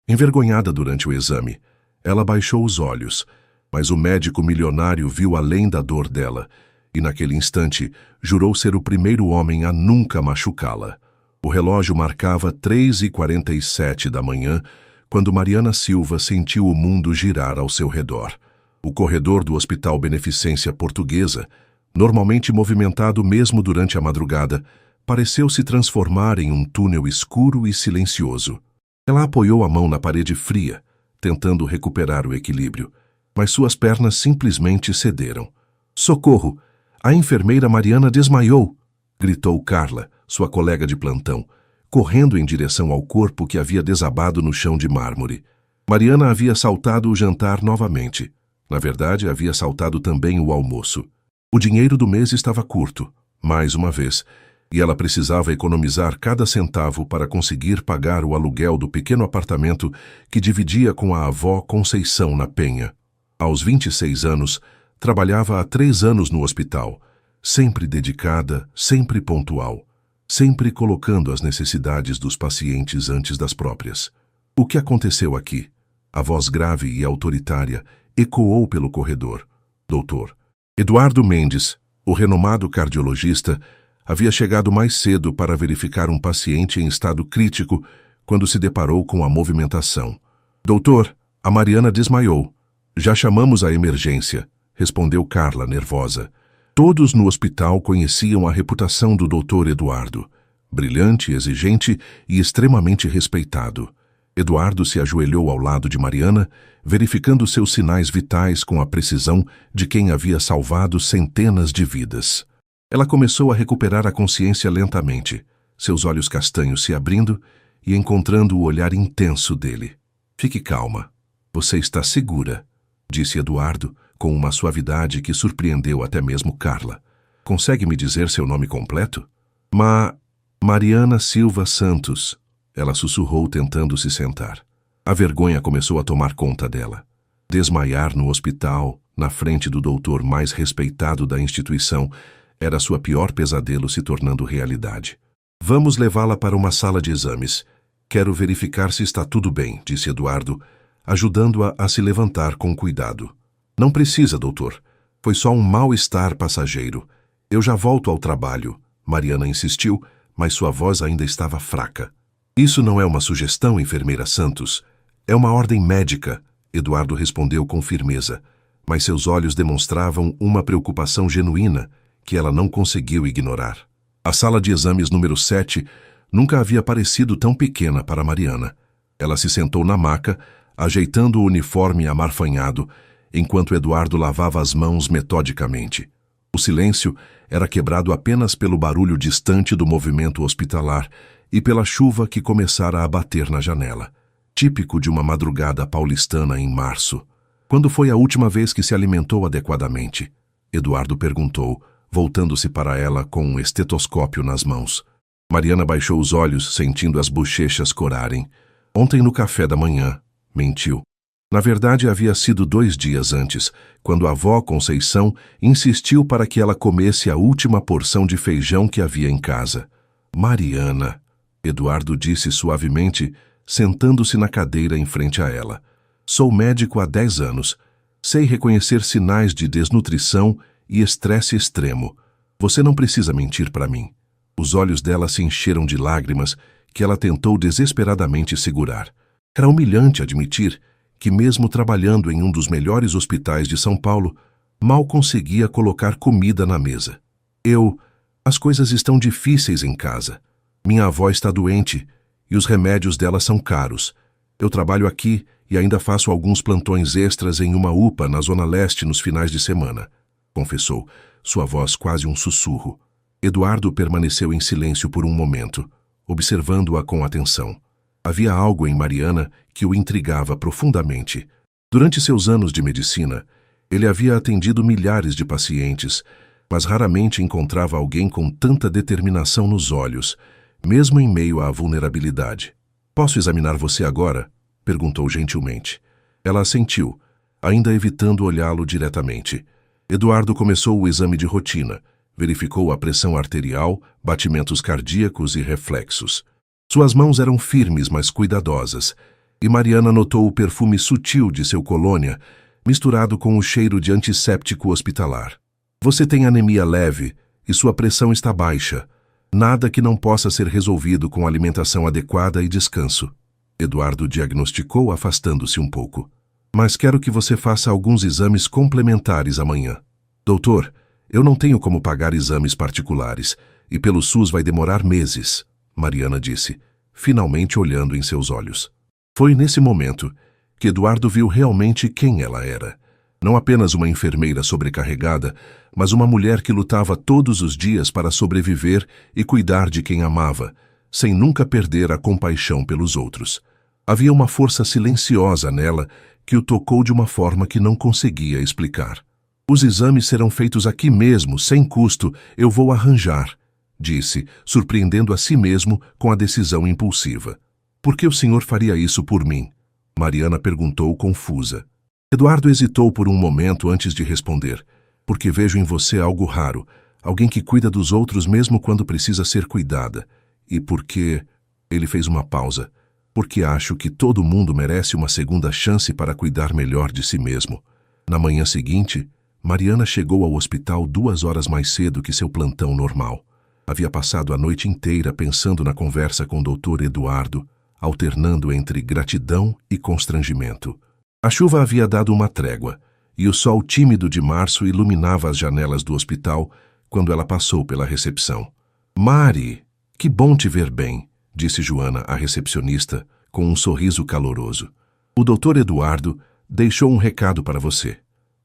Envergonhada durante o exame, ela baixou os olhos, mas o médico milionário viu além da dor dela e, naquele instante, jurou ser o primeiro homem a nunca machucá-la. O relógio marcava 3h47 da manhã, quando Mariana Silva sentiu o mundo girar ao seu redor. O corredor do Hospital Beneficência Portuguesa, normalmente movimentado mesmo durante a madrugada, pareceu se transformar em um túnel escuro e silencioso. Ela apoiou a mão na parede fria, tentando recuperar o equilíbrio, mas suas pernas simplesmente cederam. "Socorro! A enfermeira Mariana desmaiou!" gritou Carla, sua colega de plantão, correndo em direção ao corpo que havia desabado no chão de mármore. Mariana havia saltado o jantar novamente. Na verdade, havia saltado também o almoço. O dinheiro do mês estava curto, mais uma vez, e ela precisava economizar cada centavo para conseguir pagar o aluguel do pequeno apartamento que dividia com a avó Conceição na Penha. Aos 26 anos, trabalhava há 3 anos no hospital, sempre dedicada, sempre pontual, sempre colocando as necessidades dos pacientes antes das próprias. "O que aconteceu aqui?" A voz grave e autoritária ecoou pelo corredor. "Doutor." Eduardo Mendes, o renomado cardiologista, havia chegado mais cedo para verificar um paciente em estado crítico quando se deparou com a movimentação. "Doutor, a Mariana desmaiou." "Já chamamos a emergência", respondeu Carla, nervosa. Todos no hospital conheciam a reputação do Dr. Eduardo. Brilhante, exigente e extremamente respeitado. Eduardo se ajoelhou ao lado de Mariana, verificando seus sinais vitais com a precisão de quem havia salvado centenas de vidas. Ela começou a recuperar a consciência lentamente, seus olhos castanhos se abrindo e encontrando o olhar intenso dele. "Fique calma. Você está segura", disse Eduardo, com uma suavidade que surpreendeu até mesmo Carla. "Consegue me dizer seu nome completo?" Mariana Silva Santos", ela sussurrou tentando se sentar. A vergonha começou a tomar conta dela. Desmaiar no hospital, na frente do doutor mais respeitado da instituição, era sua pior pesadelo se tornando realidade. "Vamos levá-la para uma sala de exames. Quero verificar se está tudo bem", disse Eduardo, ajudando-a a se levantar com cuidado. "Não precisa, doutor. Foi só um mal-estar passageiro. Eu já volto ao trabalho", Mariana insistiu, mas sua voz ainda estava fraca. "Isso não é uma sugestão, enfermeira Santos. É uma ordem médica", Eduardo respondeu com firmeza, mas seus olhos demonstravam uma preocupação genuína que ela não conseguiu ignorar. A sala de exames número 7 nunca havia parecido tão pequena para Mariana. Ela se sentou na maca, ajeitando o uniforme amarfanhado, enquanto Eduardo lavava as mãos metodicamente. O silêncio era quebrado apenas pelo barulho distante do movimento hospitalar e pela chuva que começara a bater na janela, típico de uma madrugada paulistana em março. "Quando foi a última vez que se alimentou adequadamente?" Eduardo perguntou, voltando-se para ela com um estetoscópio nas mãos. Mariana baixou os olhos, sentindo as bochechas corarem. "Ontem no café da manhã", mentiu. Na verdade, havia sido 2 dias antes, quando a avó Conceição insistiu para que ela comesse a última porção de feijão que havia em casa. "Mariana", Eduardo disse suavemente, sentando-se na cadeira em frente a ela. "Sou médico há 10 anos. Sei reconhecer sinais de desnutrição e estresse extremo. Você não precisa mentir para mim." Os olhos dela se encheram de lágrimas que ela tentou desesperadamente segurar. Era humilhante admitir que, mesmo trabalhando em um dos melhores hospitais de São Paulo, mal conseguia colocar comida na mesa. As coisas estão difíceis em casa. Minha avó está doente e os remédios dela são caros. Eu trabalho aqui e ainda faço alguns plantões extras em uma UPA na Zona Leste nos finais de semana", confessou, sua voz quase um sussurro. Eduardo permaneceu em silêncio por um momento, observando-a com atenção. Havia algo em Mariana que o intrigava profundamente. Durante seus anos de medicina, ele havia atendido milhares de pacientes, mas raramente encontrava alguém com tanta determinação nos olhos, mesmo em meio à vulnerabilidade. "Posso examinar você agora?", perguntou gentilmente. Ela assentiu, ainda evitando olhá-lo diretamente. Eduardo começou o exame de rotina, verificou a pressão arterial, batimentos cardíacos e reflexos. Suas mãos eram firmes, mas cuidadosas, E Mariana notou o perfume sutil de seu colônia, misturado com o cheiro de antisséptico hospitalar. Você tem anemia leve e sua pressão está baixa. Nada que não possa ser resolvido com alimentação adequada e descanso. Eduardo diagnosticou, afastando-se um pouco. Mas quero que você faça alguns exames complementares amanhã. Doutor, eu não tenho como pagar exames particulares, e pelo SUS vai demorar meses, Mariana disse, finalmente olhando em seus olhos. Foi nesse momento que Eduardo viu realmente quem ela era. Não apenas uma enfermeira sobrecarregada, mas uma mulher que lutava todos os dias para sobreviver e cuidar de quem amava, sem nunca perder a compaixão pelos outros. Havia uma força silenciosa nela que o tocou de uma forma que não conseguia explicar. Os exames serão feitos aqui mesmo, sem custo, eu vou arranjar, disse, surpreendendo a si mesmo com a decisão impulsiva. Por que o senhor faria isso por mim? Mariana perguntou confusa. Eduardo hesitou por um momento antes de responder. Porque vejo em você algo raro, alguém que cuida dos outros mesmo quando precisa ser cuidada. E porque... Ele fez uma pausa. Porque acho que todo mundo merece uma segunda chance para cuidar melhor de si mesmo. Na manhã seguinte, Mariana chegou ao hospital 2 horas mais cedo que seu plantão normal. Havia passado a noite inteira pensando na conversa com o Dr. Eduardo, alternando entre gratidão e constrangimento. A chuva havia dado uma trégua, e o sol tímido de março iluminava as janelas do hospital quando ela passou pela recepção. Mari, que bom te ver bem, disse Joana, a recepcionista, com um sorriso caloroso. O Dr. Eduardo deixou um recado para você.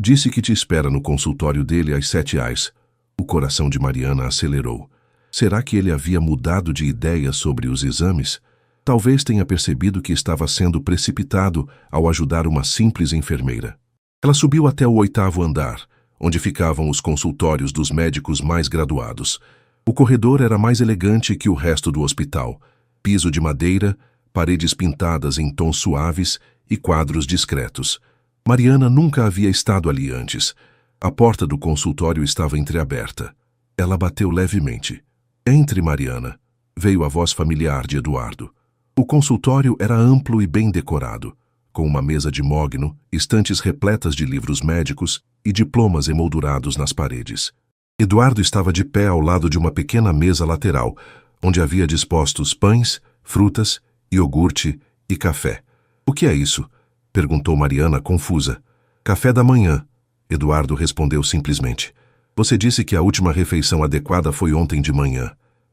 Disse que te espera no consultório dele às 7h. O coração de Mariana acelerou. Será que ele havia mudado de ideia sobre os exames? Talvez tenha percebido que estava sendo precipitado ao ajudar uma simples enfermeira. Ela subiu até o 8º andar, onde ficavam os consultórios dos médicos mais graduados. O corredor era mais elegante que o resto do hospital. Piso de madeira, paredes pintadas em tons suaves e quadros discretos. Mariana nunca havia estado ali antes. A porta do consultório estava entreaberta. Ela bateu levemente. Entre, Mariana, veio a voz familiar de Eduardo. O consultório era amplo e bem decorado, com uma mesa de mogno, estantes repletas de livros médicos e diplomas emoldurados nas paredes. Eduardo estava de pé ao lado de uma pequena mesa lateral, onde havia dispostos pães, frutas, iogurte e café. O que é isso? Perguntou Mariana, confusa. Café da manhã, Eduardo respondeu simplesmente. Você disse que a última refeição adequada foi ontem de manhã.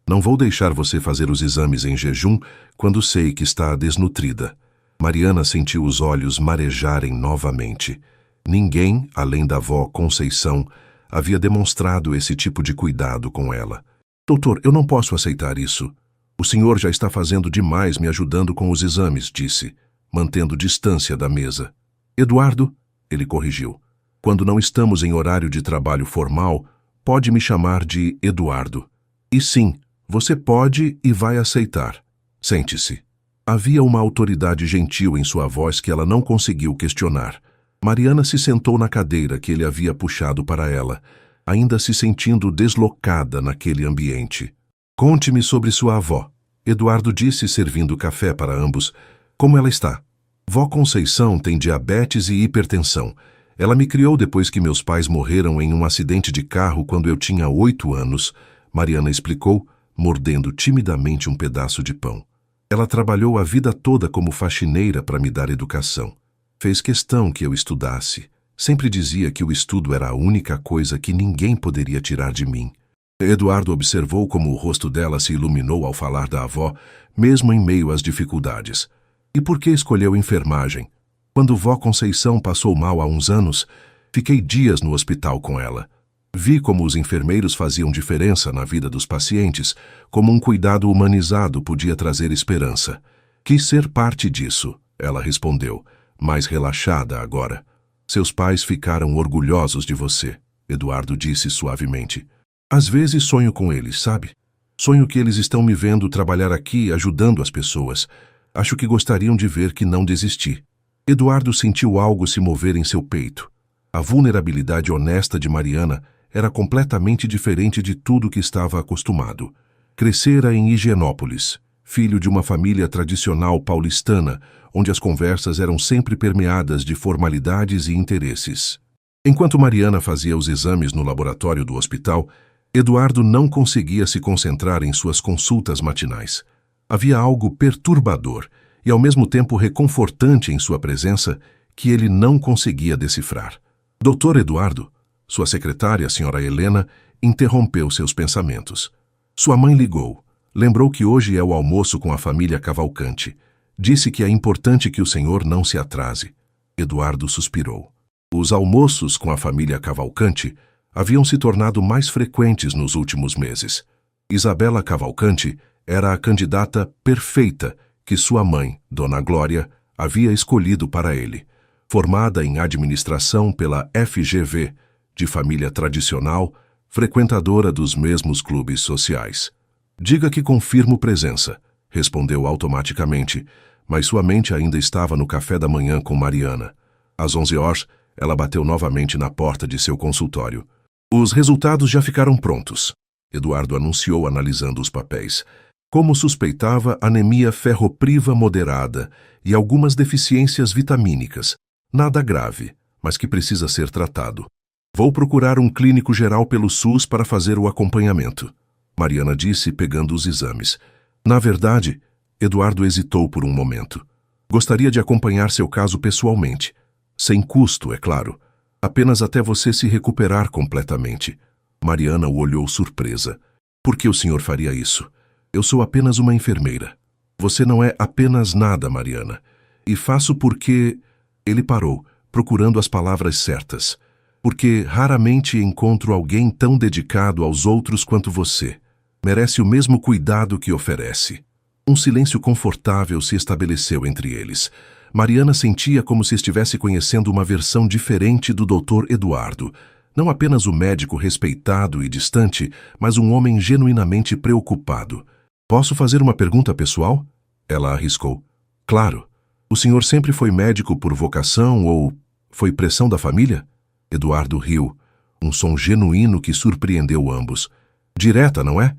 Não vou deixar você fazer os exames em jejum quando sei que está desnutrida. Mariana sentiu os olhos marejarem novamente. Ninguém, além da avó Conceição, havia demonstrado esse tipo de cuidado com ela. Doutor, eu não posso aceitar isso. O senhor já está fazendo demais me ajudando com os exames, disse, mantendo distância da mesa. Eduardo, ele corrigiu. Quando não estamos em horário de trabalho formal, pode me chamar de Eduardo. E sim, você pode e vai aceitar. Sente-se. Havia uma autoridade gentil em sua voz que ela não conseguiu questionar. Mariana se sentou na cadeira que ele havia puxado para ela, ainda se sentindo deslocada naquele ambiente. Conte-me sobre sua avó, Eduardo disse, servindo café para ambos. Como ela está? Vó Conceição tem diabetes e hipertensão. Ela me criou depois que meus pais morreram em um acidente de carro quando eu tinha 8 anos, Mariana explicou, mordendo timidamente um pedaço de pão. Ela trabalhou a vida toda como faxineira para me dar educação. Fez questão que eu estudasse. Sempre dizia que o estudo era a única coisa que ninguém poderia tirar de mim. Eduardo observou como o rosto dela se iluminou ao falar da avó, mesmo em meio às dificuldades. E por que escolheu enfermagem? Quando vó Conceição passou mal há uns anos, fiquei dias no hospital com ela. Vi como os enfermeiros faziam diferença na vida dos pacientes, como um cuidado humanizado podia trazer esperança. Quis ser parte disso, ela respondeu, mais relaxada agora. Seus pais ficaram orgulhosos de você, Eduardo disse suavemente. Às vezes sonho com eles, sabe? Sonho que eles estão me vendo trabalhar aqui ajudando as pessoas. Acho que gostariam de ver que não desisti. Eduardo sentiu algo se mover em seu peito. A vulnerabilidade honesta de Mariana era completamente diferente de tudo que estava acostumado. Crescera em Higienópolis, filho de uma família tradicional paulistana, onde as conversas eram sempre permeadas de formalidades e interesses. Enquanto Mariana fazia os exames no laboratório do hospital, Eduardo não conseguia se concentrar em suas consultas matinais. Havia algo perturbador e ao mesmo tempo reconfortante em sua presença que ele não conseguia decifrar. Dr. Eduardo, sua secretária, a senhora Helena, interrompeu seus pensamentos. Sua mãe ligou. Lembrou que hoje é o almoço com a família Cavalcante. Disse que é importante que o senhor não se atrase. Eduardo suspirou. Os almoços com a família Cavalcante haviam se tornado mais frequentes nos últimos meses. Isabela Cavalcante era a candidata perfeita que sua mãe, Dona Glória, havia escolhido para ele. Formada em administração pela FGV, de família tradicional, frequentadora dos mesmos clubes sociais. Diga que confirmo presença, respondeu automaticamente, mas sua mente ainda estava no café da manhã com Mariana. Às 11 horas, ela bateu novamente na porta de seu consultório. Os resultados já ficaram prontos, Eduardo anunciou analisando os papéis. Como suspeitava, anemia ferropriva moderada e algumas deficiências vitamínicas. Nada grave, mas que precisa ser tratado. Vou procurar um clínico geral pelo SUS para fazer o acompanhamento, Mariana disse, pegando os exames. Na verdade, Eduardo hesitou por um momento. Gostaria de acompanhar seu caso pessoalmente. Sem custo, é claro. Apenas até você se recuperar completamente. Mariana o olhou surpresa. Por que o senhor faria isso? Eu sou apenas uma enfermeira. Você não é apenas nada, Mariana. E faço porque... Ele parou, procurando as palavras certas. Porque raramente encontro alguém tão dedicado aos outros quanto você. Merece o mesmo cuidado que oferece. Um silêncio confortável se estabeleceu entre eles. Mariana sentia como se estivesse conhecendo uma versão diferente do Dr. Eduardo. Não apenas o médico respeitado e distante, mas um homem genuinamente preocupado. Posso fazer uma pergunta pessoal? Ela arriscou. Claro. O senhor sempre foi médico por vocação ou foi pressão da família? Eduardo riu, um som genuíno que surpreendeu ambos. Direta, não é?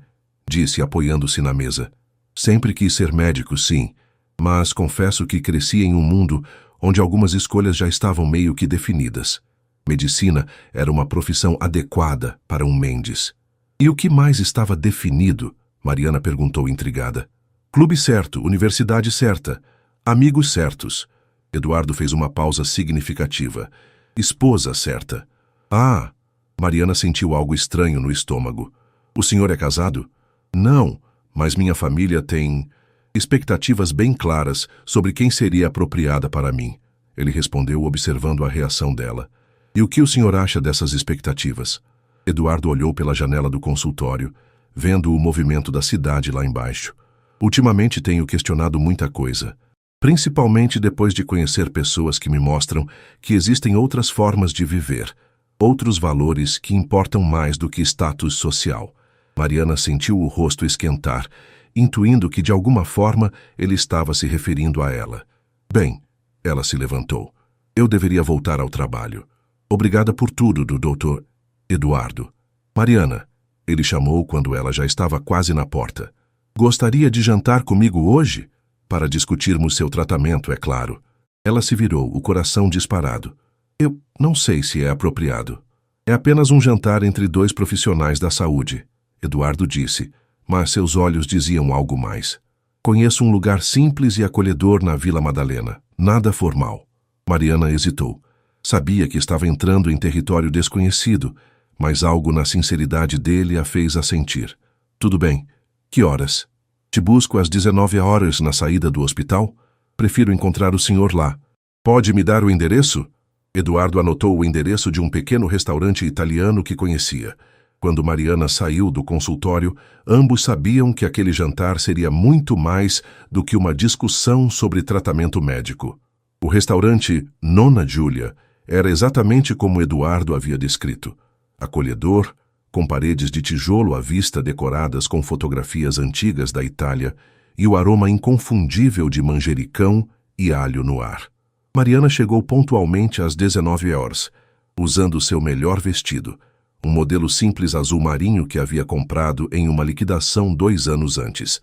Disse, apoiando-se na mesa. Sempre quis ser médico, sim, mas confesso que cresci em um mundo onde algumas escolhas já estavam meio que definidas. Medicina era uma profissão adequada para um Mendes. E o que mais estava definido? Mariana perguntou intrigada. Clube certo, universidade certa, amigos certos. Eduardo fez uma pausa significativa. Esposa certa. Ah! Mariana sentiu algo estranho no estômago. O senhor é casado? Não, mas minha família tem expectativas bem claras sobre quem seria apropriada para mim. Ele respondeu, observando a reação dela. E o que o senhor acha dessas expectativas? Eduardo olhou pela janela do consultório, vendo o movimento da cidade lá embaixo. Ultimamente tenho questionado muita coisa. Principalmente depois de conhecer pessoas que me mostram que existem outras formas de viver, outros valores que importam mais do que status social. Mariana sentiu o rosto esquentar, intuindo que de alguma forma ele estava se referindo a ela. Bem, ela se levantou. Eu deveria voltar ao trabalho. Obrigada por tudo, do Dr. Eduardo. Mariana, ele chamou quando ela já estava quase na porta. Gostaria de jantar comigo hoje? Para discutirmos seu tratamento, é claro. Ela se virou, o coração disparado. Eu não sei se é apropriado. É apenas um jantar entre dois profissionais da saúde, Eduardo disse, mas seus olhos diziam algo mais. Conheço um lugar simples e acolhedor na Vila Madalena, nada formal. Mariana hesitou. Sabia que estava entrando em território desconhecido, mas algo na sinceridade dele a fez assentir. Tudo bem. Que horas? Te busco às 19 horas na saída do hospital? Prefiro encontrar o senhor lá. Pode me dar o endereço? Eduardo anotou o endereço de um pequeno restaurante italiano que conhecia. Quando Mariana saiu do consultório, ambos sabiam que aquele jantar seria muito mais do que uma discussão sobre tratamento médico. O restaurante Nona Júlia era exatamente como Eduardo havia descrito. Acolhedor, com paredes de tijolo à vista decoradas com fotografias antigas da Itália e o aroma inconfundível de manjericão e alho no ar. Mariana chegou pontualmente às 19 horas, usando seu melhor vestido, um modelo simples azul marinho que havia comprado em uma liquidação 2 anos antes.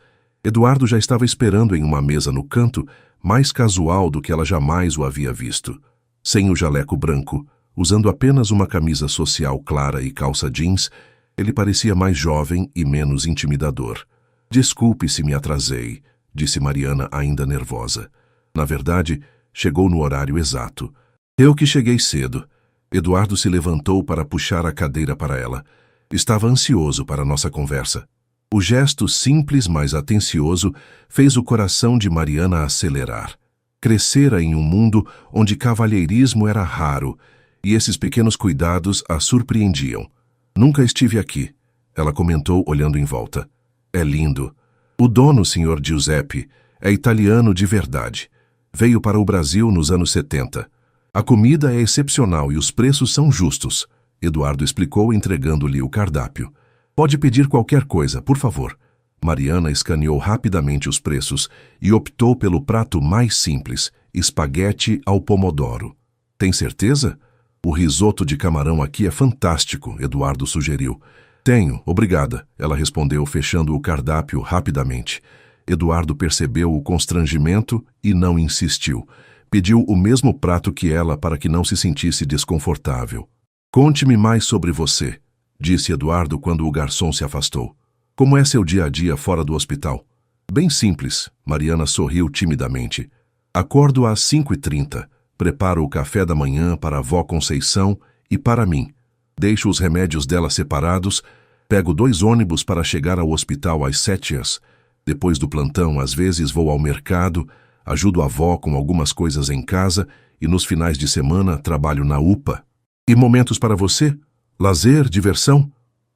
Eduardo já estava esperando em uma mesa no canto, mais casual do que ela jamais o havia visto. Sem o jaleco branco, usando apenas uma camisa social clara e calça jeans, ele parecia mais jovem e menos intimidador. Desculpe se me atrasei, disse Mariana ainda nervosa. Na verdade, chegou no horário exato. Eu que cheguei cedo. Eduardo se levantou para puxar a cadeira para ela. Estava ansioso para nossa conversa. O gesto simples, mas atencioso, fez o coração de Mariana acelerar. Crescera em um mundo onde cavalheirismo era raro, e esses pequenos cuidados a surpreendiam. Nunca estive aqui, ela comentou olhando em volta. É lindo. O dono, Sr. Giuseppe, é italiano de verdade. Veio para o Brasil nos anos 70. A comida é excepcional e os preços são justos, Eduardo explicou entregando-lhe o cardápio. Pode pedir qualquer coisa, por favor. Mariana escaneou rapidamente os preços e optou pelo prato mais simples, espaguete ao pomodoro. Tem certeza? O risoto de camarão aqui é fantástico, Eduardo sugeriu. Tenho, obrigada, ela respondeu, fechando o cardápio rapidamente. Eduardo percebeu o constrangimento e não insistiu. Pediu o mesmo prato que ela para que não se sentisse desconfortável. Conte-me mais sobre você, disse Eduardo quando o garçom se afastou. Como é seu dia a dia fora do hospital? Bem simples, Mariana sorriu timidamente. Acordo às 5h30, preparo o café da manhã para a vó Conceição e para mim. Deixo os remédios dela separados, pego 2 ônibus para chegar ao hospital às 7h. Depois do plantão, às vezes vou ao mercado, ajudo a avó com algumas coisas em casa e nos finais de semana trabalho na UPA. E momentos para você? Lazer, diversão?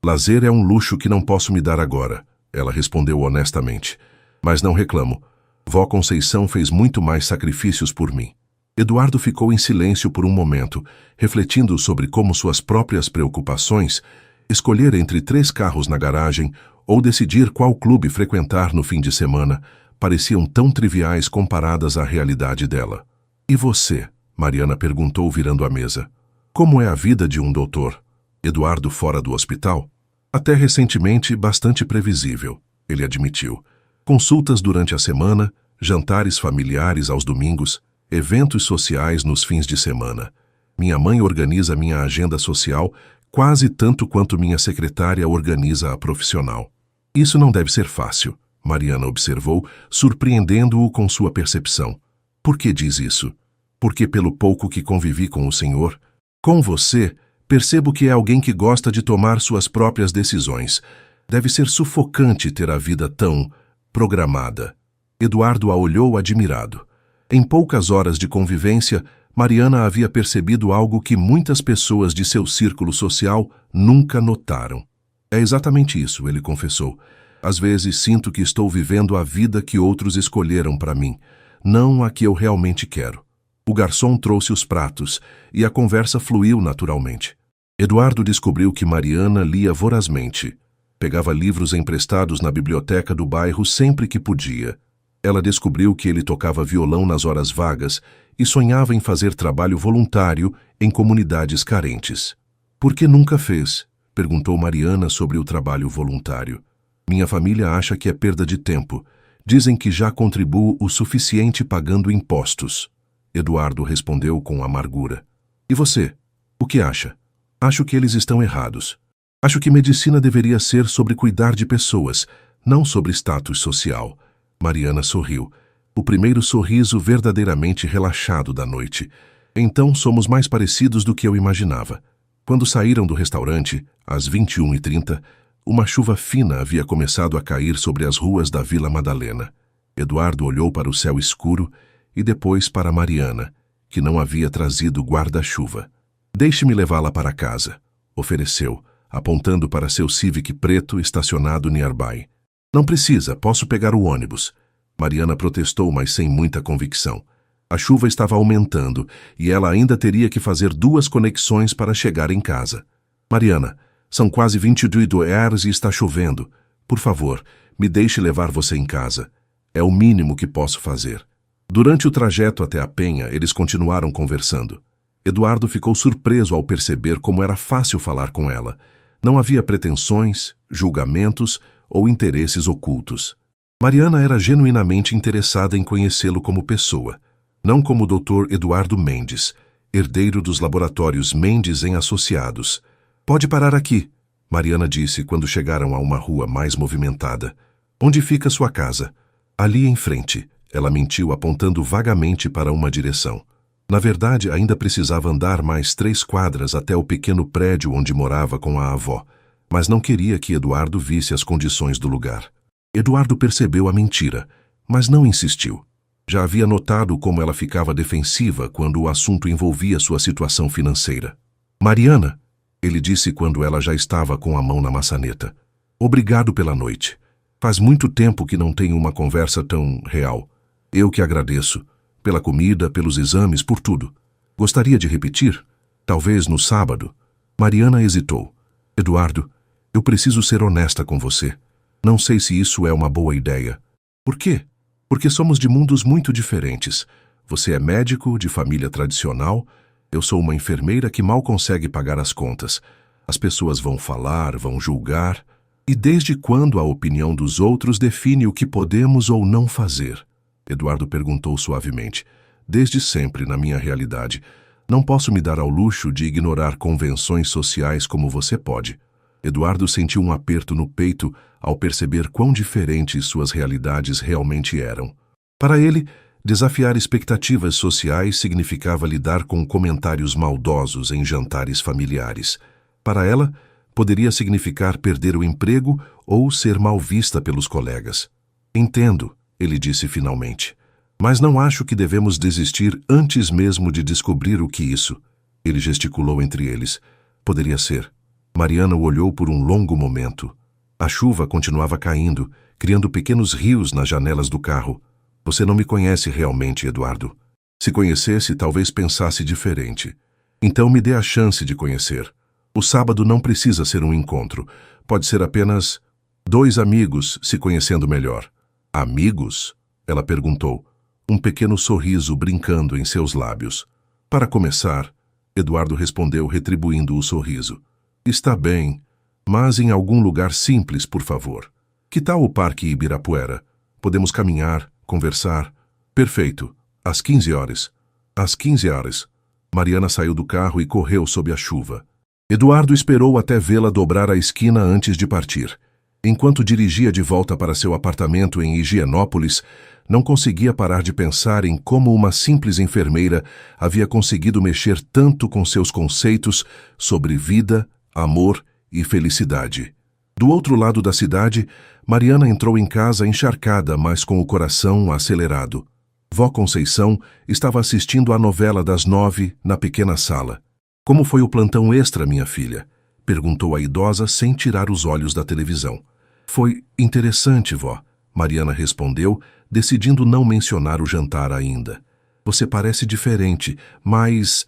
Lazer é um luxo que não posso me dar agora, ela respondeu honestamente. Mas não reclamo. Vó Conceição fez muito mais sacrifícios por mim. Eduardo ficou em silêncio por um momento, refletindo sobre como suas próprias preocupações, escolher entre 3 carros na garagem ou decidir qual clube frequentar no fim de semana, pareciam tão triviais comparadas à realidade dela. E você? Mariana perguntou virando a mesa. Como é a vida de um doutor? Eduardo fora do hospital? Até recentemente bastante previsível, ele admitiu. Consultas durante a semana, jantares familiares aos domingos, eventos sociais nos fins de semana. Minha mãe organiza minha agenda social quase tanto quanto minha secretária organiza a profissional. Isso não deve ser fácil, Mariana observou, surpreendendo-o com sua percepção. Por que diz isso? Porque pelo pouco que convivi com o senhor, com você, percebo que é alguém que gosta de tomar suas próprias decisões. Deve ser sufocante ter a vida tão programada. Eduardo a olhou admirado. Em poucas horas de convivência, Mariana havia percebido algo que muitas pessoas de seu círculo social nunca notaram. É exatamente isso, ele confessou. Às vezes sinto que estou vivendo a vida que outros escolheram para mim, não a que eu realmente quero. O garçom trouxe os pratos e a conversa fluiu naturalmente. Eduardo descobriu que Mariana lia vorazmente. Pegava livros emprestados na biblioteca do bairro sempre que podia. Ela descobriu que ele tocava violão nas horas vagas e sonhava em fazer trabalho voluntário em comunidades carentes. Por que nunca fez? Perguntou Mariana sobre o trabalho voluntário. Minha família acha que é perda de tempo. Dizem que já contribuo o suficiente pagando impostos. Eduardo respondeu com amargura. E você? O que acha? Acho que eles estão errados. Acho que medicina deveria ser sobre cuidar de pessoas, não sobre status social. Mariana sorriu. O primeiro sorriso verdadeiramente relaxado da noite. Então somos mais parecidos do que eu imaginava. Quando saíram do restaurante, às 21h30, uma chuva fina havia começado a cair sobre as ruas da Vila Madalena. Eduardo olhou para o céu escuro e depois para Mariana, que não havia trazido guarda-chuva. Deixe-me levá-la para casa, ofereceu, apontando para seu Civic preto estacionado nearby. Não precisa, posso pegar o ônibus. Mariana protestou, mas sem muita convicção. A chuva estava aumentando e ela ainda teria que fazer 2 conexões para chegar em casa. Mariana, são quase 22h e está chovendo. Por favor, me deixe levar você em casa. É o mínimo que posso fazer. Durante o trajeto até a Penha, eles continuaram conversando. Eduardo ficou surpreso ao perceber como era fácil falar com ela. Não havia pretensões, julgamentos ou interesses ocultos. Mariana era genuinamente interessada em conhecê-lo como pessoa, não como o Dr. Eduardo Mendes, herdeiro dos laboratórios Mendes em Associados. Pode parar aqui, Mariana disse quando chegaram a uma rua mais movimentada. Onde fica sua casa? Ali em frente, ela mentiu apontando vagamente para uma direção. Na verdade, ainda precisava andar mais 3 quadras até o pequeno prédio onde morava com a avó, mas não queria que Eduardo visse as condições do lugar. Eduardo percebeu a mentira, mas não insistiu. Já havia notado como ela ficava defensiva quando o assunto envolvia sua situação financeira. Mariana, ele disse quando ela já estava com a mão na maçaneta. Obrigado pela noite. Faz muito tempo que não tenho uma conversa tão real. Eu que agradeço. Pela comida, pelos exames, por tudo. Gostaria de repetir? Talvez no sábado. Mariana hesitou. Eduardo, eu preciso ser honesta com você. Não sei se isso é uma boa ideia. Por quê? Porque somos de mundos muito diferentes. Você é médico, de família tradicional. Eu sou uma enfermeira que mal consegue pagar as contas. As pessoas vão falar, vão julgar. E desde quando a opinião dos outros define o que podemos ou não fazer? Eduardo perguntou suavemente. Desde sempre, na minha realidade. Não posso me dar ao luxo de ignorar convenções sociais como você pode. Eduardo sentiu um aperto no peito ao perceber quão diferentes suas realidades realmente eram. Para ele, desafiar expectativas sociais significava lidar com comentários maldosos em jantares familiares. Para ela, poderia significar perder o emprego ou ser mal vista pelos colegas. Entendo, ele disse finalmente. Mas não acho que devemos desistir antes mesmo de descobrir o que isso. Ele gesticulou entre eles. Poderia ser. Mariana o olhou por um longo momento. A chuva continuava caindo, criando pequenos rios nas janelas do carro. Você não me conhece realmente, Eduardo. Se conhecesse, talvez pensasse diferente. Então me dê a chance de conhecer. O sábado não precisa ser um encontro. Pode ser apenas 2 amigos se conhecendo melhor. Amigos? Ela perguntou, um pequeno sorriso brincando em seus lábios. Para começar, Eduardo respondeu retribuindo o sorriso. Está bem, mas em algum lugar simples, por favor. Que tal o Parque Ibirapuera? Podemos caminhar, conversar. Perfeito. Às 15 horas. Às 15 horas. Mariana saiu do carro e correu sob a chuva. Eduardo esperou até vê-la dobrar a esquina antes de partir. Enquanto dirigia de volta para seu apartamento em Higienópolis, não conseguia parar de pensar em como uma simples enfermeira havia conseguido mexer tanto com seus conceitos sobre vida, amor e felicidade. Do outro lado da cidade, Mariana entrou em casa encharcada, mas com o coração acelerado. Vó Conceição estava assistindo à novela das 9 na pequena sala. Como foi o plantão extra, minha filha? Perguntou a idosa sem tirar os olhos da televisão. Foi interessante, vó, Mariana respondeu, decidindo não mencionar o jantar ainda. Você parece diferente, mais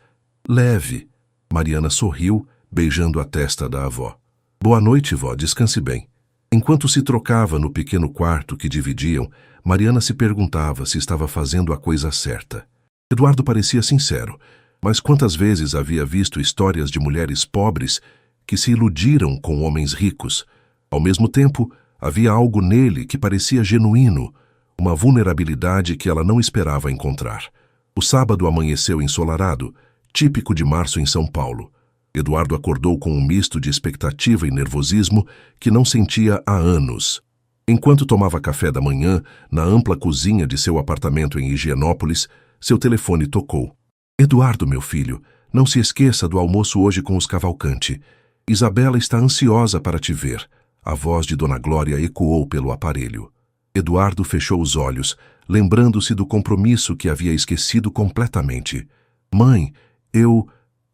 leve. Mariana sorriu, beijando a testa da avó. Boa noite, vó, descanse bem. Enquanto se trocava no pequeno quarto que dividiam, Mariana se perguntava se estava fazendo a coisa certa. Eduardo parecia sincero, mas quantas vezes havia visto histórias de mulheres pobres que se iludiram com homens ricos. Ao mesmo tempo, havia algo nele que parecia genuíno, uma vulnerabilidade que ela não esperava encontrar. O sábado amanheceu ensolarado, típico de março em São Paulo. Eduardo acordou com um misto de expectativa e nervosismo que não sentia há anos. Enquanto tomava café da manhã, na ampla cozinha de seu apartamento em Higienópolis, seu telefone tocou. Eduardo, meu filho, não se esqueça do almoço hoje com os Cavalcante. Isabela está ansiosa para te ver. A voz de Dona Glória ecoou pelo aparelho. Eduardo fechou os olhos, lembrando-se do compromisso que havia esquecido completamente. Mãe,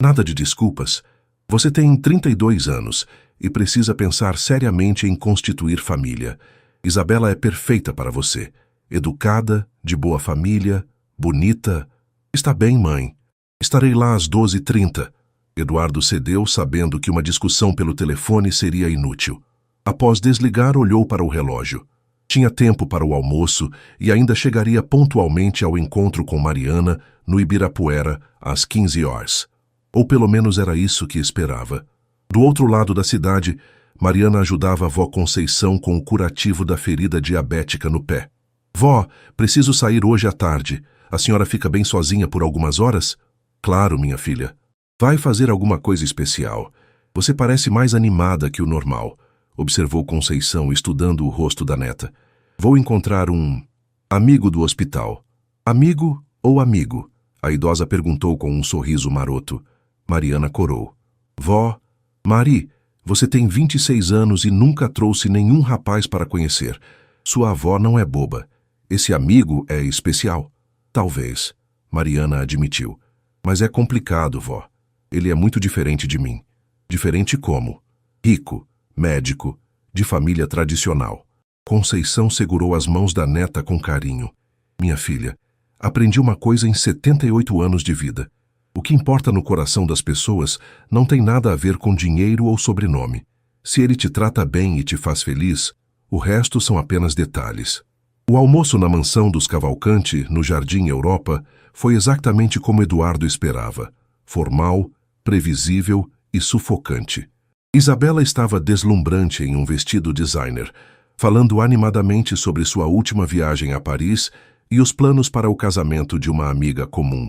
Nada de desculpas. Você tem 32 anos e precisa pensar seriamente em constituir família. Isabela é perfeita para você. Educada, de boa família, bonita. Está bem, mãe. Estarei lá às 12h30. Eduardo cedeu, sabendo que uma discussão pelo telefone seria inútil. Após desligar, olhou para o relógio. Tinha tempo para o almoço e ainda chegaria pontualmente ao encontro com Mariana, no Ibirapuera, às 15 horas. Ou pelo menos era isso que esperava. Do outro lado da cidade, Mariana ajudava a vó Conceição com o curativo da ferida diabética no pé. Vó, preciso sair hoje à tarde. A senhora fica bem sozinha por algumas horas? Claro, minha filha. Vai fazer alguma coisa especial. Você parece mais animada que o normal, observou Conceição, estudando o rosto da neta. Vou encontrar um amigo do hospital. Amigo ou amigo? A idosa perguntou com um sorriso maroto. Mariana corou. Vó, Mari, você tem 26 anos e nunca trouxe nenhum rapaz para conhecer. Sua avó não é boba. Esse amigo é especial? Talvez, Mariana admitiu. Mas é complicado, vó. Ele é muito diferente de mim. Diferente como? Rico, médico, de família tradicional. Conceição segurou as mãos da neta com carinho. Minha filha, aprendi uma coisa em 78 anos de vida. O que importa no coração das pessoas não tem nada a ver com dinheiro ou sobrenome. Se ele te trata bem e te faz feliz, o resto são apenas detalhes. O almoço na mansão dos Cavalcante, no Jardim Europa, foi exatamente como Eduardo esperava. Formal, previsível e sufocante. Isabela estava deslumbrante em um vestido designer, falando animadamente sobre sua última viagem a Paris e os planos para o casamento de uma amiga comum.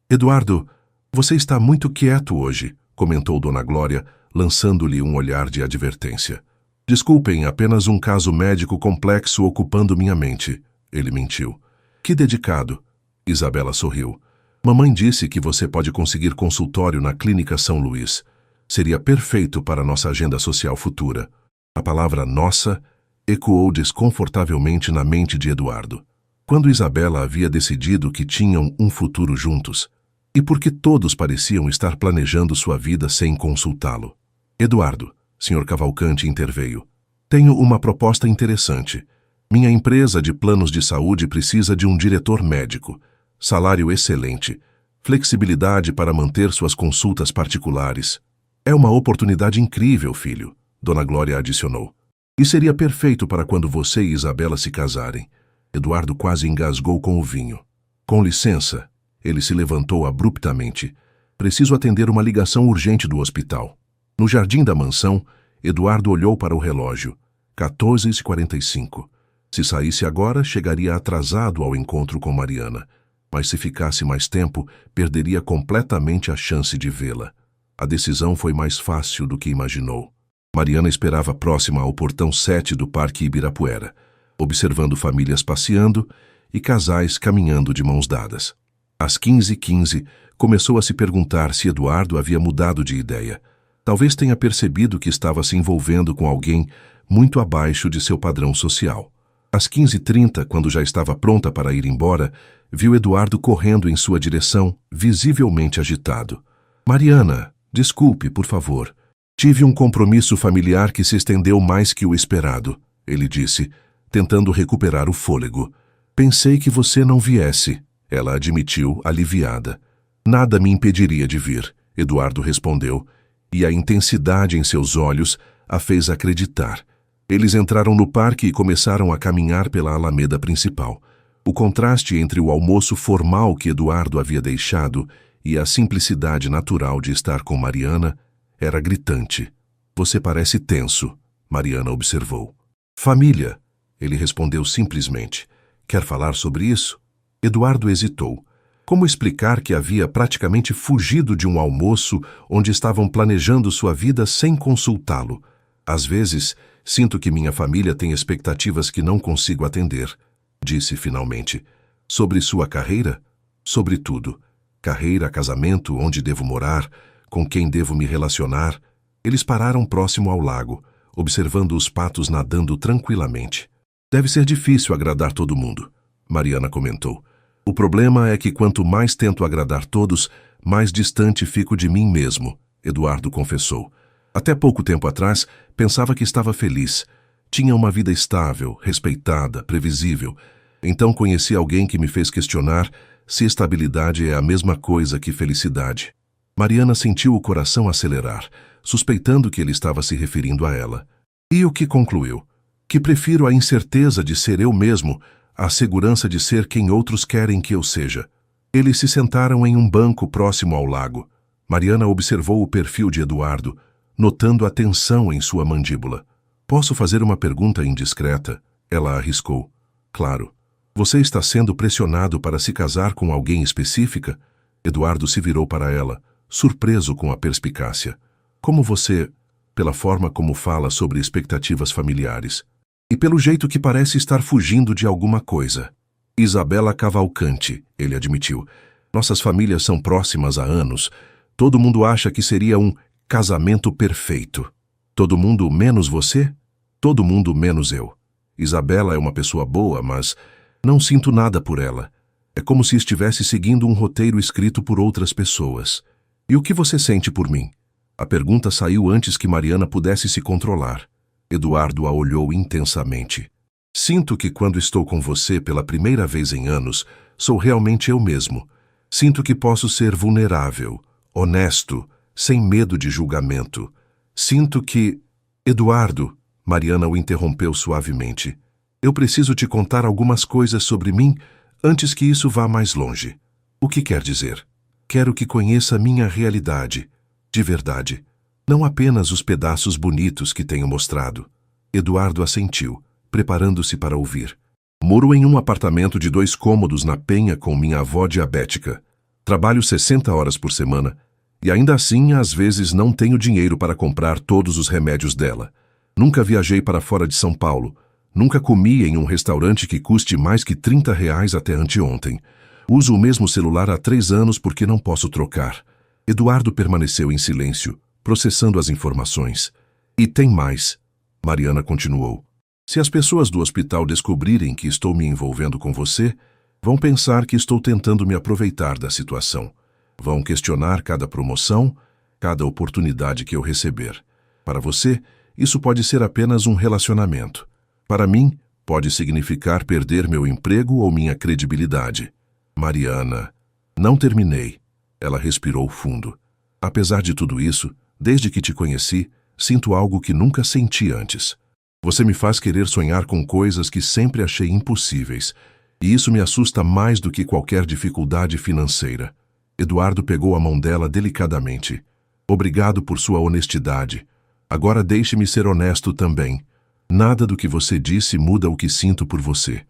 Eduardo, você está muito quieto hoje, comentou Dona Glória, lançando-lhe um olhar de advertência. Desculpem, apenas um caso médico complexo ocupando minha mente, ele mentiu. Que dedicado. Isabela sorriu. Mamãe disse que você pode conseguir consultório na Clínica São Luís. Seria perfeito para nossa agenda social futura. A palavra nossa ecoou desconfortavelmente na mente de Eduardo. Quando Isabela havia decidido que tinham um futuro juntos, e porque todos pareciam estar planejando sua vida sem consultá-lo. Eduardo, Sr. Cavalcante interveio. Tenho uma proposta interessante. Minha empresa de planos de saúde precisa de um diretor médico. Salário excelente. Flexibilidade para manter suas consultas particulares. É uma oportunidade incrível, filho, Dona Glória adicionou. E seria perfeito para quando você e Isabela se casarem. Eduardo quase engasgou com o vinho. Com licença. Ele se levantou abruptamente. Preciso atender uma ligação urgente do hospital. No jardim da mansão, Eduardo olhou para o relógio. 14h45. Se saísse agora, chegaria atrasado ao encontro com Mariana. Mas se ficasse mais tempo, perderia completamente a chance de vê-la. A decisão foi mais fácil do que imaginou. Mariana esperava próxima ao portão 7 do Parque Ibirapuera, observando famílias passeando e casais caminhando de mãos dadas. Às 15h15, começou a se perguntar se Eduardo havia mudado de ideia. Talvez tenha percebido que estava se envolvendo com alguém muito abaixo de seu padrão social. Às 15h30, quando já estava pronta para ir embora, viu Eduardo correndo em sua direção, visivelmente agitado. Mariana, desculpe, por favor. Tive um compromisso familiar que se estendeu mais que o esperado, ele disse, tentando recuperar o fôlego. Pensei que você não viesse. Ela admitiu, aliviada. Nada me impediria de vir, Eduardo respondeu, e a intensidade em seus olhos a fez acreditar. Eles entraram no parque e começaram a caminhar pela alameda principal. O contraste entre o almoço formal que Eduardo havia deixado e a simplicidade natural de estar com Mariana era gritante. Você parece tenso, Mariana observou. Família, ele respondeu simplesmente. Quer falar sobre isso? Eduardo hesitou. Como explicar que havia praticamente fugido de um almoço onde estavam planejando sua vida sem consultá-lo? Às vezes, sinto que minha família tem expectativas que não consigo atender, disse finalmente. Sobre sua carreira? Sobre tudo. Carreira, casamento, onde devo morar, com quem devo me relacionar. Eles pararam próximo ao lago, observando os patos nadando tranquilamente. Deve ser difícil agradar todo mundo, Mariana comentou. O problema é que quanto mais tento agradar todos, mais distante fico de mim mesmo, Eduardo confessou. Até pouco tempo atrás, pensava que estava feliz. Tinha uma vida estável, respeitada, previsível. Então conheci alguém que me fez questionar se estabilidade é a mesma coisa que felicidade. Mariana sentiu o coração acelerar, suspeitando que ele estava se referindo a ela. E o que concluiu? Que prefiro a incerteza de ser eu mesmo à segurança de ser quem outros querem que eu seja. Eles se sentaram em um banco próximo ao lago. Mariana observou o perfil de Eduardo. notando a tensão em sua mandíbula. Posso fazer uma pergunta indiscreta? Ela arriscou. Claro. Você está sendo pressionado para se casar com alguém específica? Eduardo se virou para ela, surpreso com a perspicácia. Como você... Pela forma como fala sobre expectativas familiares. E pelo jeito que parece estar fugindo de alguma coisa. Isabela Cavalcante, ele admitiu. Nossas famílias são próximas há anos. Todo mundo acha que seria um casamento perfeito. Todo mundo menos você? Todo mundo menos eu. Isabela é uma pessoa boa, mas não sinto nada por ela. É como se estivesse seguindo um roteiro escrito por outras pessoas. E o que você sente por mim? A pergunta saiu antes que Mariana pudesse se controlar. Eduardo a olhou intensamente. Sinto que quando estou com você pela primeira vez em anos, sou realmente eu mesmo. Sinto que posso ser vulnerável, honesto, sem medo de julgamento. Sinto que... Eduardo, Mariana o interrompeu suavemente. Eu preciso te contar algumas coisas sobre mim antes que isso vá mais longe. O que quer dizer? Quero que conheça minha realidade. De verdade. Não apenas os pedaços bonitos que tenho mostrado. Eduardo assentiu, preparando-se para ouvir. Moro em um apartamento de 2 cômodos na Penha com minha avó diabética. Trabalho 60 horas por semana e ainda assim às vezes não tenho dinheiro para comprar todos os remédios dela. Nunca viajei para fora de São Paulo. Nunca comi em um restaurante que custe mais que R$ 30 até anteontem. Uso o mesmo celular há 3 anos porque não posso trocar. Eduardo permaneceu em silêncio, processando as informações. E tem mais, Mariana continuou. Se as pessoas do hospital descobrirem que estou me envolvendo com você, vão pensar que estou tentando me aproveitar da situação. Vão questionar cada promoção, cada oportunidade que eu receber. Para você, isso pode ser apenas um relacionamento. Para mim, pode significar perder meu emprego ou minha credibilidade. Mariana, não terminei. Ela respirou fundo. Apesar de tudo isso, desde que te conheci, sinto algo que nunca senti antes. Você me faz querer sonhar com coisas que sempre achei impossíveis, e isso me assusta mais do que qualquer dificuldade financeira. Eduardo pegou a mão dela delicadamente. Obrigado por sua honestidade. Agora deixe-me ser honesto também. Nada do que você disse muda o que sinto por você.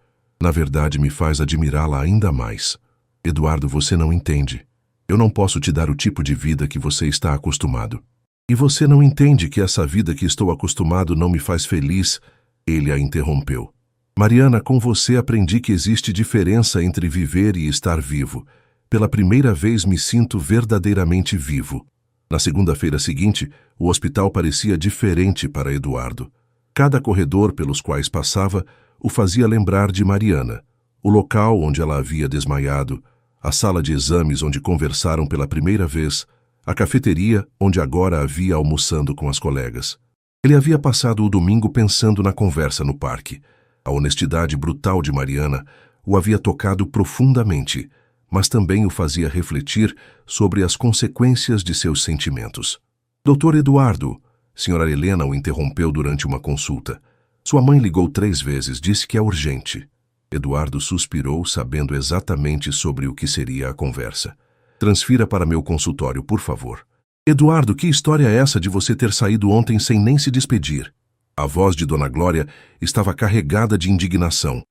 Na verdade, me faz admirá-la ainda mais. Eduardo, você não entende. Eu não posso te dar o tipo de vida que você está acostumado. E você não entende que essa vida que estou acostumado não me faz feliz, ele a interrompeu. Mariana, com você aprendi que existe diferença entre viver e estar vivo. Pela primeira vez me sinto verdadeiramente vivo. Na segunda-feira seguinte, o hospital parecia diferente para Eduardo. Cada corredor pelos quais passava o fazia lembrar de Mariana, o local onde ela havia desmaiado, a sala de exames onde conversaram pela primeira vez, a cafeteria onde agora havia almoçando com as colegas. Ele havia passado o domingo pensando na conversa no parque. A honestidade brutal de Mariana o havia tocado profundamente, mas também o fazia refletir sobre as consequências de seus sentimentos. Doutor Eduardo, Sra. Helena o interrompeu durante uma consulta. Sua mãe ligou 3 vezes, disse que é urgente. Eduardo suspirou, sabendo exatamente sobre o que seria a conversa. Transfira para meu consultório, por favor. Eduardo, que história é essa de você ter saído ontem sem nem se despedir? A voz de Dona Glória estava carregada de indignação.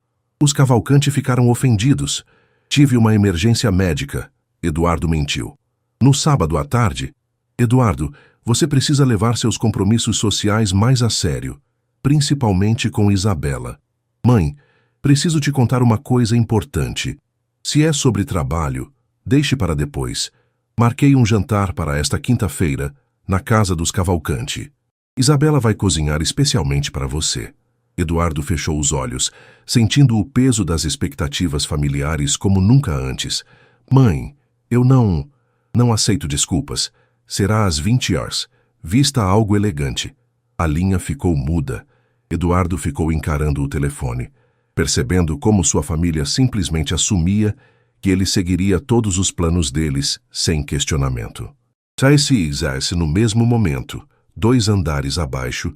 Os Cavalcante ficaram ofendidos. Tive uma emergência médica. Eduardo mentiu. No sábado à tarde, Eduardo, você precisa levar seus compromissos sociais mais a sério, principalmente com Isabela. Mãe, preciso te contar uma coisa importante. Se é sobre trabalho, deixe para depois. Marquei um jantar para esta quinta-feira, na casa dos Cavalcante. Isabela vai cozinhar especialmente para você. Eduardo fechou os olhos, sentindo o peso das expectativas familiares como nunca antes. Mãe, eu não aceito desculpas. Será às 20 horas. Vista algo elegante. A linha ficou muda. Eduardo ficou encarando o telefone, percebendo como sua família simplesmente assumia que ele seguiria todos os planos deles sem questionamento. Saísse no mesmo momento, 2 andares abaixo,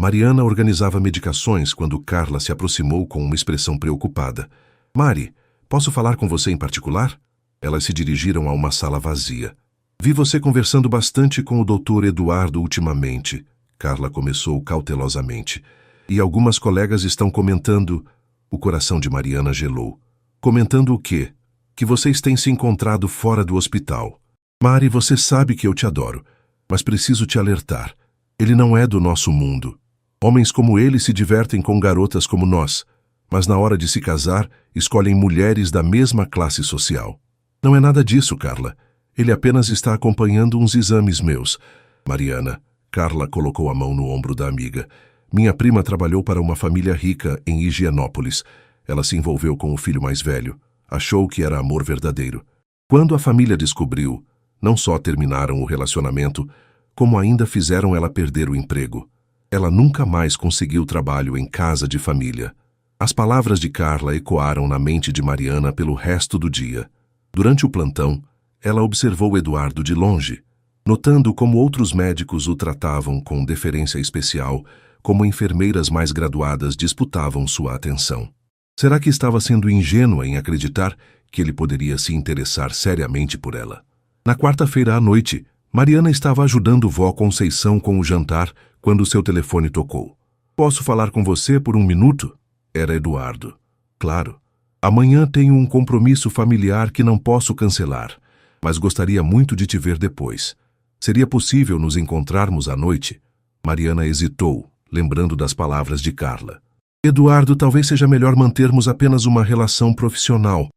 Mariana organizava medicações quando Carla se aproximou com uma expressão preocupada. Mari, posso falar com você em particular? Elas se dirigiram a uma sala vazia. Vi você conversando bastante com o Dr. Eduardo ultimamente, Carla começou cautelosamente. E algumas colegas estão comentando... O coração de Mariana gelou. Comentando o quê? Que vocês têm se encontrado fora do hospital. Mari, você sabe que eu te adoro, mas preciso te alertar. Ele não é do nosso mundo. Homens como ele se divertem com garotas como nós, mas na hora de se casar, escolhem mulheres da mesma classe social. Não é nada disso, Carla. Ele apenas está acompanhando uns exames meus. Mariana, Carla colocou a mão no ombro da amiga. Minha prima trabalhou para uma família rica em Higienópolis. Ela se envolveu com o filho mais velho. Achou que era amor verdadeiro. Quando a família descobriu, não só terminaram o relacionamento, como ainda fizeram ela perder o emprego. Ela nunca mais conseguiu trabalho em casa de família. As palavras de Carla ecoaram na mente de Mariana pelo resto do dia. Durante o plantão, ela observou Eduardo de longe, notando como outros médicos o tratavam com deferência especial, como enfermeiras mais graduadas disputavam sua atenção. Será que estava sendo ingênua em acreditar que ele poderia se interessar seriamente por ela? Na quarta-feira à noite, Mariana estava ajudando vó Conceição com o jantar quando seu telefone tocou. Posso falar com você por 1 minuto? Era Eduardo. Claro. Amanhã tenho um compromisso familiar que não posso cancelar, mas gostaria muito de te ver depois. Seria possível nos encontrarmos à noite? Mariana hesitou, lembrando das palavras de Carla. Eduardo, talvez seja melhor mantermos apenas uma relação profissional.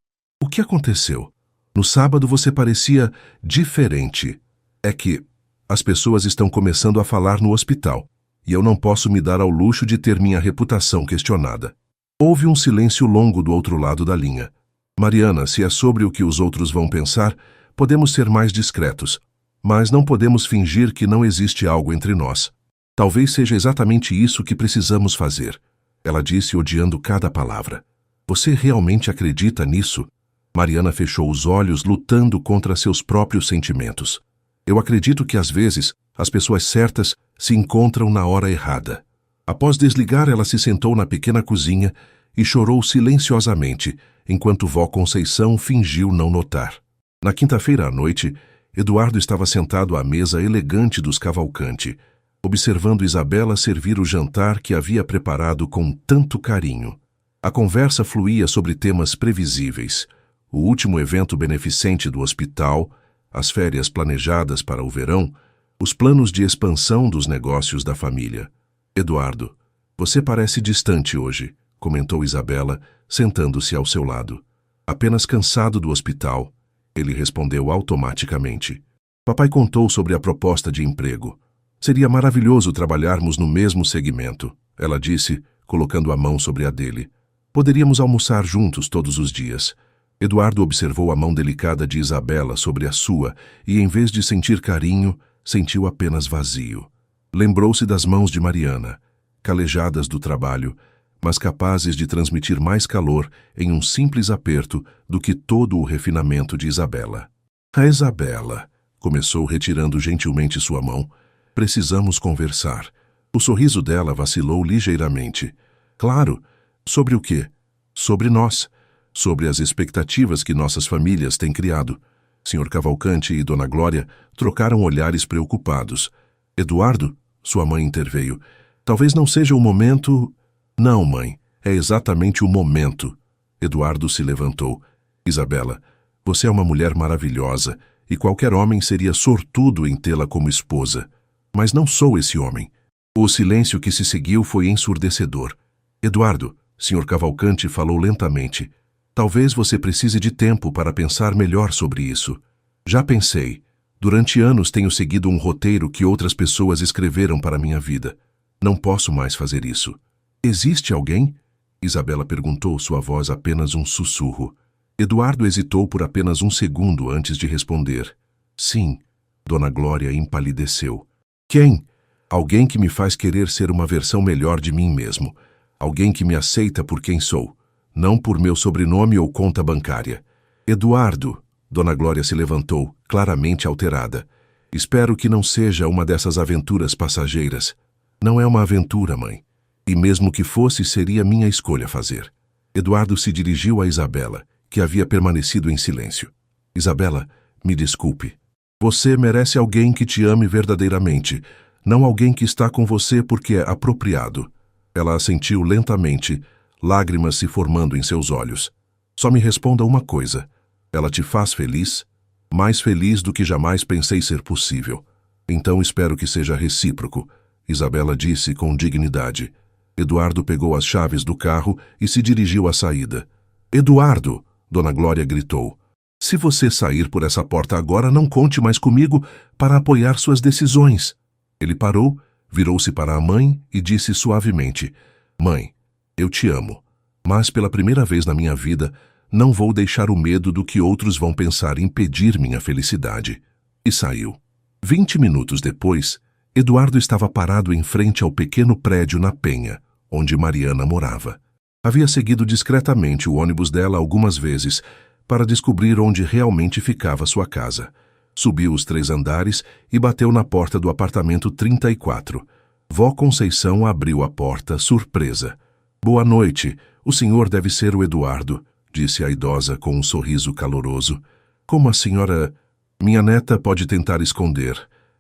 O que aconteceu? No sábado você parecia diferente. É que as pessoas estão começando a falar no hospital, e eu não posso me dar ao luxo de ter minha reputação questionada. Houve um silêncio longo do outro lado da linha. Mariana, se é sobre o que os outros vão pensar, podemos ser mais discretos, mas não podemos fingir que não existe algo entre nós. Talvez seja exatamente isso que precisamos fazer. Ela disse, odiando cada palavra. Você realmente acredita nisso? Mariana fechou os olhos, lutando contra seus próprios sentimentos. Eu acredito que às vezes as pessoas certas se encontram na hora errada. Após desligar, ela se sentou na pequena cozinha e chorou silenciosamente, enquanto vó Conceição fingiu não notar. Na quinta-feira à noite, Eduardo estava sentado à mesa elegante dos Cavalcante, observando Isabela servir o jantar que havia preparado com tanto carinho. A conversa fluía sobre temas previsíveis: o último evento beneficente do hospital, as férias planejadas para o verão, os planos de expansão dos negócios da família. Eduardo, você parece distante hoje, comentou Isabela, sentando-se ao seu lado. Apenas cansado do hospital, ele respondeu automaticamente. Papai contou sobre a proposta de emprego. Seria maravilhoso trabalharmos no mesmo segmento, ela disse, colocando a mão sobre a dele. Poderíamos almoçar juntos todos os dias. Eduardo observou a mão delicada de Isabela sobre a sua e, em vez de sentir carinho, sentiu apenas vazio. Lembrou-se das mãos de Mariana, calejadas do trabalho, mas capazes de transmitir mais calor em um simples aperto do que todo o refinamento de Isabela. A Isabela, começou retirando gentilmente sua mão. Precisamos conversar. O sorriso dela vacilou ligeiramente. Claro. Sobre o quê? Sobre nós. Sobre as expectativas que nossas famílias têm criado. Sr. Cavalcante e Dona Glória trocaram olhares preocupados. Eduardo, sua mãe interveio. Talvez não seja o momento... Não, mãe. É exatamente o momento. Eduardo se levantou. Isabela, você é uma mulher maravilhosa e qualquer homem seria sortudo em tê-la como esposa. Mas não sou esse homem. O silêncio que se seguiu foi ensurdecedor. Eduardo, Sr. Cavalcante falou lentamente. Talvez você precise de tempo para pensar melhor sobre isso. Já pensei. Durante anos tenho seguido um roteiro que outras pessoas escreveram para minha vida. Não posso mais fazer isso. Existe alguém? Isabela perguntou, sua voz apenas um sussurro. Eduardo hesitou por apenas 1 segundo antes de responder. Sim. Dona Glória empalideceu. Quem? Alguém que me faz querer ser uma versão melhor de mim mesmo. Alguém que me aceita por quem sou, não por meu sobrenome ou conta bancária. Eduardo, Dona Glória se levantou, claramente alterada. Espero que não seja uma dessas aventuras passageiras. Não é uma aventura, mãe. E mesmo que fosse, seria minha escolha fazer. Eduardo se dirigiu a Isabela, que havia permanecido em silêncio. Isabela, me desculpe. Você merece alguém que te ame verdadeiramente, não alguém que está com você porque é apropriado. Ela assentiu lentamente, lágrimas se formando em seus olhos. Só me responda uma coisa. Ela te faz feliz? Mais feliz do que jamais pensei ser possível. Então espero que seja recíproco, Isabela disse com dignidade. Eduardo pegou as chaves do carro e se dirigiu à saída. Eduardo! Dona Glória gritou. Se você sair por essa porta agora, não conte mais comigo para apoiar suas decisões. Ele parou, virou-se para a mãe e disse suavemente: Mãe, eu te amo, mas pela primeira vez na minha vida, não vou deixar o medo do que outros vão pensar impedir minha felicidade. E saiu. 20 minutos depois, Eduardo estava parado em frente ao pequeno prédio na Penha, onde Mariana morava. Havia seguido discretamente o ônibus dela algumas vezes, para descobrir onde realmente ficava sua casa. Subiu os 3 andares e bateu na porta do apartamento 34. Vó Conceição abriu a porta, surpresa. Boa noite, o senhor deve ser o Eduardo, disse a idosa com um sorriso caloroso. Como a senhora... Minha neta pode tentar esconder,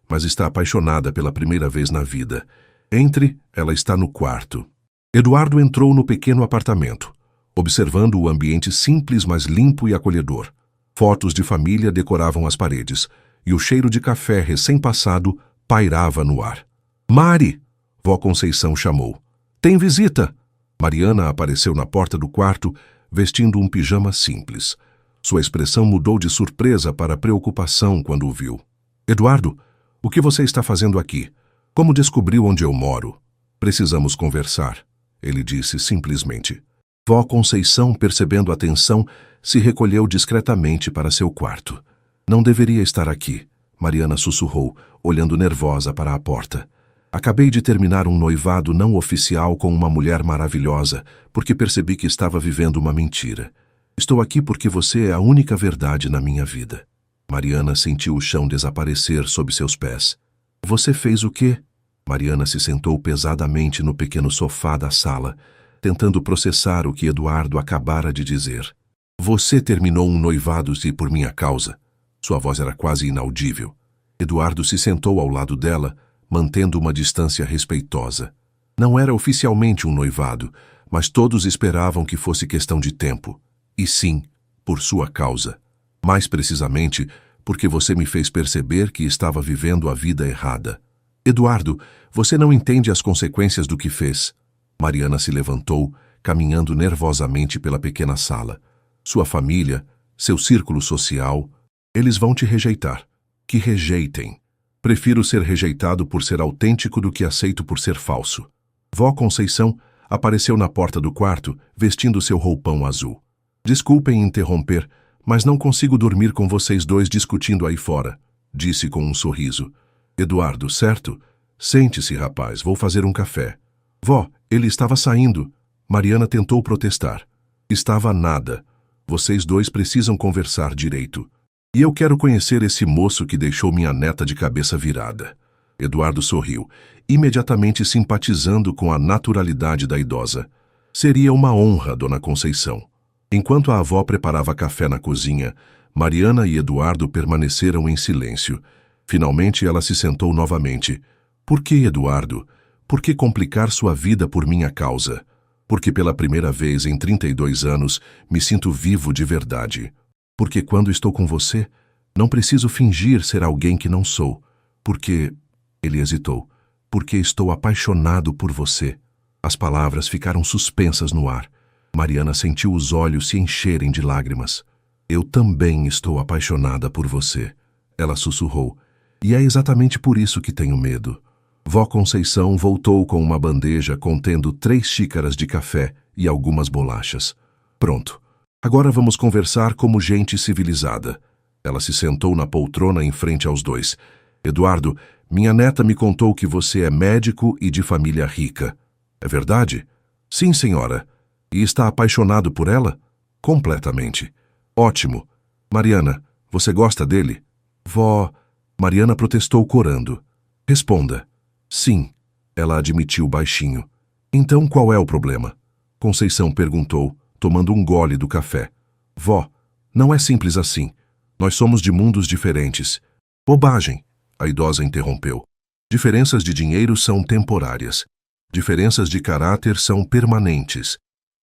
mas está apaixonada pela primeira vez na vida. Entre, ela está no quarto. Eduardo entrou no pequeno apartamento, observando o ambiente simples, mas limpo e acolhedor. Fotos de família decoravam as paredes, e o cheiro de café recém-passado pairava no ar. Mari! Vó Conceição chamou. Tem visita! Mariana apareceu na porta do quarto, vestindo um pijama simples. Sua expressão mudou de surpresa para preocupação quando o viu. Eduardo, o que você está fazendo aqui? Como descobriu onde eu moro? Precisamos conversar, ele disse simplesmente. Vó Conceição, percebendo a tensão, se recolheu discretamente para seu quarto. Não deveria estar aqui, Mariana sussurrou, olhando nervosa para a porta. Acabei de terminar um noivado não oficial com uma mulher maravilhosa, porque percebi que estava vivendo uma mentira. Estou aqui porque você é a única verdade na minha vida. Mariana sentiu o chão desaparecer sob seus pés. Você fez o quê? Mariana se sentou pesadamente no pequeno sofá da sala, tentando processar o que Eduardo acabara de dizer. Você terminou um noivado e por minha causa. Sua voz era quase inaudível. Eduardo se sentou ao lado dela, mantendo uma distância respeitosa. Não era oficialmente um noivado, mas todos esperavam que fosse questão de tempo. E sim, por sua causa. Mais precisamente, porque você me fez perceber que estava vivendo a vida errada. Eduardo, você não entende as consequências do que fez. Mariana se levantou, caminhando nervosamente pela pequena sala. Sua família, seu círculo social, eles vão te rejeitar. Que rejeitem. Prefiro ser rejeitado por ser autêntico do que aceito por ser falso. Vó Conceição apareceu na porta do quarto, vestindo seu roupão azul. Desculpem interromper, mas não consigo dormir com vocês dois discutindo aí fora, disse com um sorriso. Eduardo, certo? Sente-se, rapaz, vou fazer um café. Vó, ele estava saindo. Mariana tentou protestar. Estava nada. Vocês dois precisam conversar direito. E eu quero conhecer esse moço que deixou minha neta de cabeça virada. Eduardo sorriu, imediatamente simpatizando com a naturalidade da idosa. Seria uma honra, Dona Conceição. Enquanto a avó preparava café na cozinha, Mariana e Eduardo permaneceram em silêncio. Finalmente ela se sentou novamente. Por que, Eduardo? Por que complicar sua vida por minha causa? Porque pela primeira vez em 32 anos me sinto vivo de verdade. Porque quando estou com você, não preciso fingir ser alguém que não sou. Porque... Ele hesitou. Porque estou apaixonado por você. As palavras ficaram suspensas no ar. Mariana sentiu os olhos se encherem de lágrimas. Eu também estou apaixonada por você, ela sussurrou. E é exatamente por isso que tenho medo. Vó Conceição voltou com uma bandeja contendo 3 xícaras de café e algumas bolachas. Pronto. Agora vamos conversar como gente civilizada. Ela se sentou na poltrona em frente aos dois. Eduardo, minha neta me contou que você é médico e de família rica. É verdade? Sim, senhora. E está apaixonado por ela? Completamente. Ótimo. Mariana, você gosta dele? Vó... Mariana protestou corando. Responda. Sim. Ela admitiu baixinho. Então qual é o problema? Conceição perguntou, tomando um gole do café. Vó, não é simples assim. Nós somos de mundos diferentes. Bobagem, a idosa interrompeu. Diferenças de dinheiro são temporárias. Diferenças de caráter são permanentes.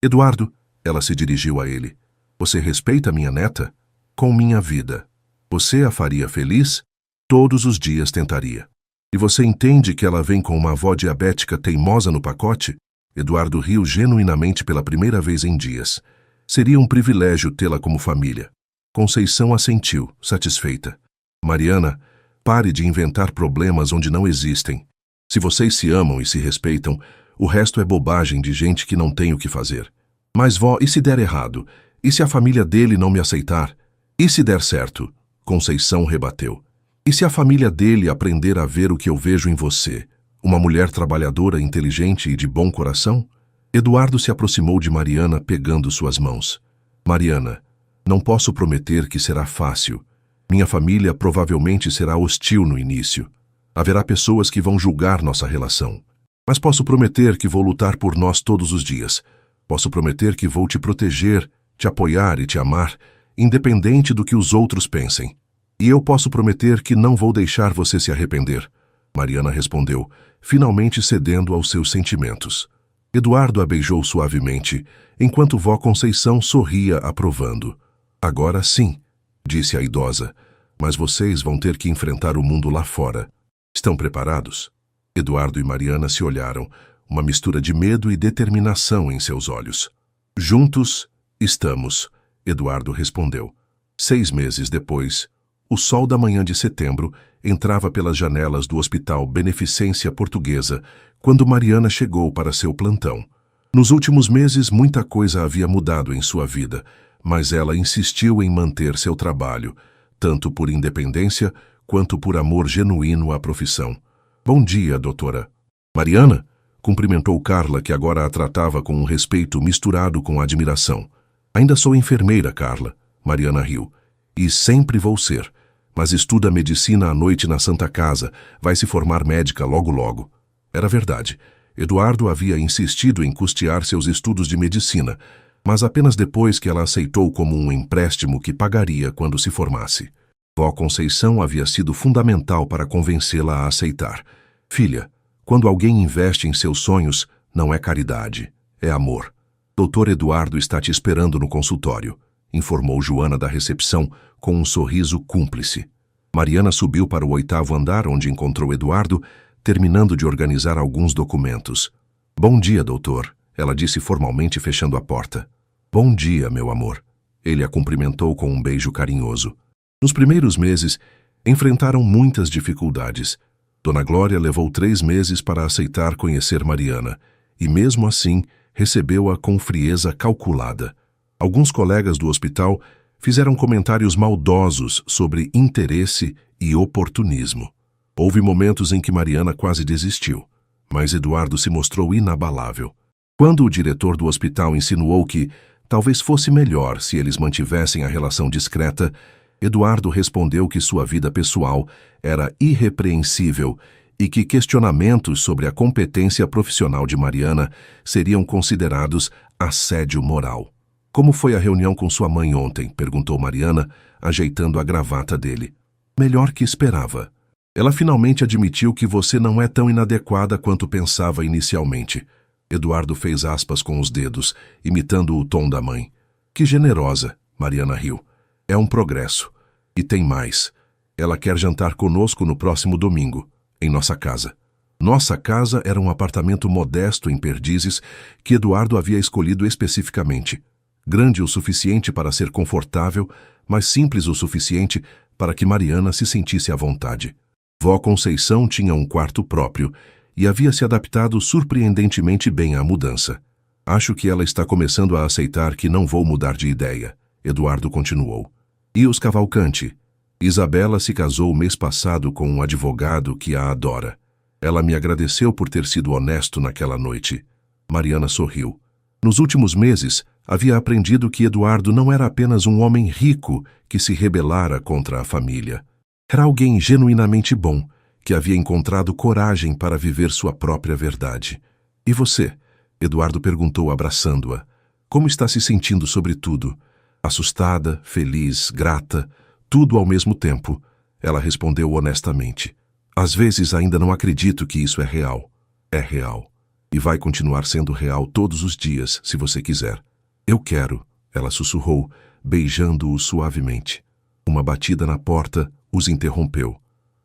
Eduardo, ela se dirigiu a ele. Você respeita minha neta? Com minha vida. Você a faria feliz? Todos os dias tentaria. E você entende que ela vem com uma avó diabética teimosa no pacote? Eduardo riu genuinamente pela primeira vez em dias. Seria um privilégio tê-la como família. Conceição assentiu, satisfeita. Mariana, pare de inventar problemas onde não existem. Se vocês se amam e se respeitam, o resto é bobagem de gente que não tem o que fazer. Mas vó, e se der errado? E se a família dele não me aceitar? E se der certo? Conceição rebateu. E se a família dele aprender a ver o que eu vejo em você? Uma mulher trabalhadora, inteligente e de bom coração? Eduardo se aproximou de Mariana, pegando suas mãos. Mariana, não posso prometer que será fácil. Minha família provavelmente será hostil no início. Haverá pessoas que vão julgar nossa relação. Mas posso prometer que vou lutar por nós todos os dias. Posso prometer que vou te proteger, te apoiar e te amar, independente do que os outros pensem. E eu posso prometer que não vou deixar você se arrepender. Mariana respondeu, finalmente cedendo aos seus sentimentos. Eduardo a beijou suavemente, enquanto vó Conceição sorria aprovando. Agora sim, disse a idosa, mas vocês vão ter que enfrentar o mundo lá fora. Estão preparados? Eduardo e Mariana se olharam, uma mistura de medo e determinação em seus olhos. Juntos, estamos, Eduardo respondeu. 6 meses depois, o sol da manhã de setembro entrava pelas janelas do Hospital Beneficência Portuguesa quando Mariana chegou para seu plantão. Nos últimos meses, muita coisa havia mudado em sua vida, mas ela insistiu em manter seu trabalho, tanto por independência quanto por amor genuíno à profissão. Bom dia, doutora. Mariana? Cumprimentou Carla, que agora a tratava com um respeito misturado com admiração. Ainda sou enfermeira, Carla. Mariana riu. E sempre vou ser. Mas estuda medicina à noite na Santa Casa. Vai se formar médica logo logo. Era verdade. Eduardo havia insistido em custear seus estudos de medicina, mas apenas depois que ela aceitou como um empréstimo que pagaria quando se formasse. Vó Conceição havia sido fundamental para convencê-la a aceitar. Filha, quando alguém investe em seus sonhos, não é caridade, é amor. Doutor Eduardo está te esperando no consultório, informou Joana da recepção com um sorriso cúmplice. Mariana subiu para o 8º andar, onde encontrou Eduardo, terminando de organizar alguns documentos. Bom dia, doutor, ela disse formalmente, fechando a porta. Bom dia, meu amor. Ele a cumprimentou com um beijo carinhoso. Nos primeiros meses, enfrentaram muitas dificuldades. Dona Glória levou 3 meses para aceitar conhecer Mariana, e mesmo assim, recebeu-a com frieza calculada. Alguns colegas do hospital fizeram comentários maldosos sobre interesse e oportunismo. Houve momentos em que Mariana quase desistiu, mas Eduardo se mostrou inabalável. Quando o diretor do hospital insinuou que talvez fosse melhor se eles mantivessem a relação discreta, Eduardo respondeu que sua vida pessoal era irrepreensível e que questionamentos sobre a competência profissional de Mariana seriam considerados assédio moral. Como foi a reunião com sua mãe ontem? Perguntou Mariana, ajeitando a gravata dele. Melhor que esperava. Ela finalmente admitiu que você não é tão inadequada quanto pensava inicialmente. Eduardo fez aspas com os dedos, imitando o tom da mãe. Que generosa, Mariana riu. É um progresso. E tem mais. Ela quer jantar conosco no próximo domingo, em nossa casa. Nossa casa era um apartamento modesto em Perdizes que Eduardo havia escolhido especificamente. Grande o suficiente para ser confortável, mas simples o suficiente para que Mariana se sentisse à vontade. Vó Conceição tinha um quarto próprio e havia se adaptado surpreendentemente bem à mudança. Acho que ela está começando a aceitar que não vou mudar de ideia, Eduardo continuou. E os Cavalcante? Isabela se casou mês passado com um advogado que a adora. Ela me agradeceu por ter sido honesto naquela noite. Mariana sorriu. Nos últimos meses, havia aprendido que Eduardo não era apenas um homem rico que se rebelara contra a família. Era alguém genuinamente bom, que havia encontrado coragem para viver sua própria verdade. E você? Eduardo perguntou, abraçando-a. Como está se sentindo sobre tudo? Assustada, feliz, grata, tudo ao mesmo tempo. Ela respondeu honestamente. Às vezes ainda não acredito que isso é real. É real. E vai continuar sendo real todos os dias, se você quiser. Eu quero, ela sussurrou, beijando-o suavemente. Uma batida na porta os interrompeu.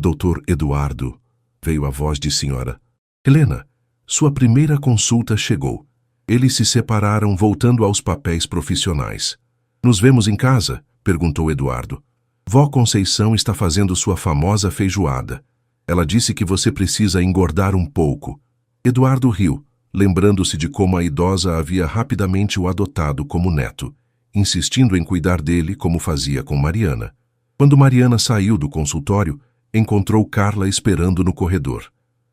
Doutor Eduardo, veio a voz de senhora. Helena, sua primeira consulta chegou. Eles se separaram voltando aos papéis profissionais. Nos vemos em casa? Perguntou Eduardo. Vó Conceição está fazendo sua famosa feijoada. Ela disse que você precisa engordar um pouco. Eduardo riu, lembrando-se de como a idosa havia rapidamente o adotado como neto, insistindo em cuidar dele como fazia com Mariana. Quando Mariana saiu do consultório, encontrou Carla esperando no corredor.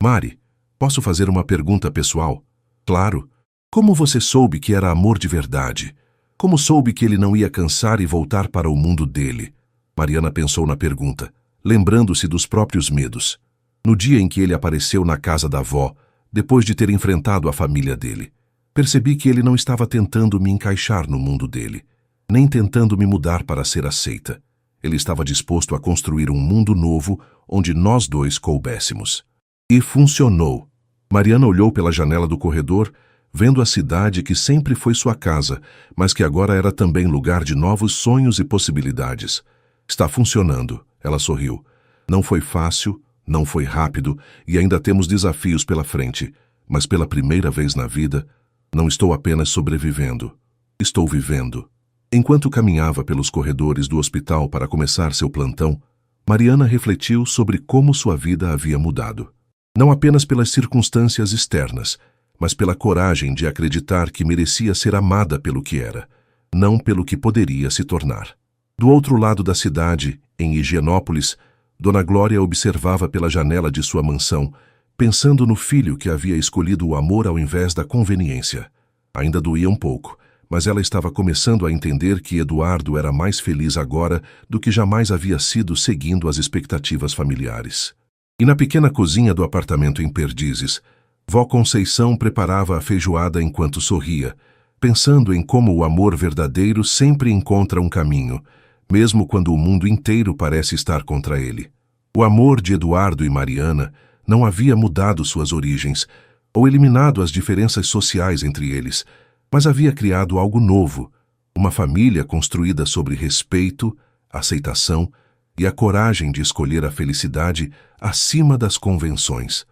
Mari, posso fazer uma pergunta pessoal? Claro. Como você soube que era amor de verdade? Como soube que ele não ia cansar e voltar para o mundo dele? Mariana pensou na pergunta, lembrando-se dos próprios medos. No dia em que ele apareceu na casa da avó, depois de ter enfrentado a família dele, percebi que ele não estava tentando me encaixar no mundo dele, nem tentando me mudar para ser aceita. Ele estava disposto a construir um mundo novo onde nós dois coubéssemos. E funcionou. Mariana olhou pela janela do corredor, vendo a cidade que sempre foi sua casa, mas que agora era também lugar de novos sonhos e possibilidades. Está funcionando, ela sorriu. Não foi fácil, não foi rápido e ainda temos desafios pela frente, mas pela primeira vez na vida, não estou apenas sobrevivendo, estou vivendo. Enquanto caminhava pelos corredores do hospital para começar seu plantão, Mariana refletiu sobre como sua vida havia mudado. Não apenas pelas circunstâncias externas, mas pela coragem de acreditar que merecia ser amada pelo que era, não pelo que poderia se tornar. Do outro lado da cidade, em Higienópolis, Dona Glória observava pela janela de sua mansão, pensando no filho que havia escolhido o amor ao invés da conveniência. Ainda doía um pouco, mas ela estava começando a entender que Eduardo era mais feliz agora do que jamais havia sido seguindo as expectativas familiares. E na pequena cozinha do apartamento em Perdizes, Vó Conceição preparava a feijoada enquanto sorria, pensando em como o amor verdadeiro sempre encontra um caminho, mesmo quando o mundo inteiro parece estar contra ele. O amor de Eduardo e Mariana não havia mudado suas origens, ou eliminado as diferenças sociais entre eles, mas havia criado algo novo, uma família construída sobre respeito, aceitação e a coragem de escolher a felicidade acima das convenções.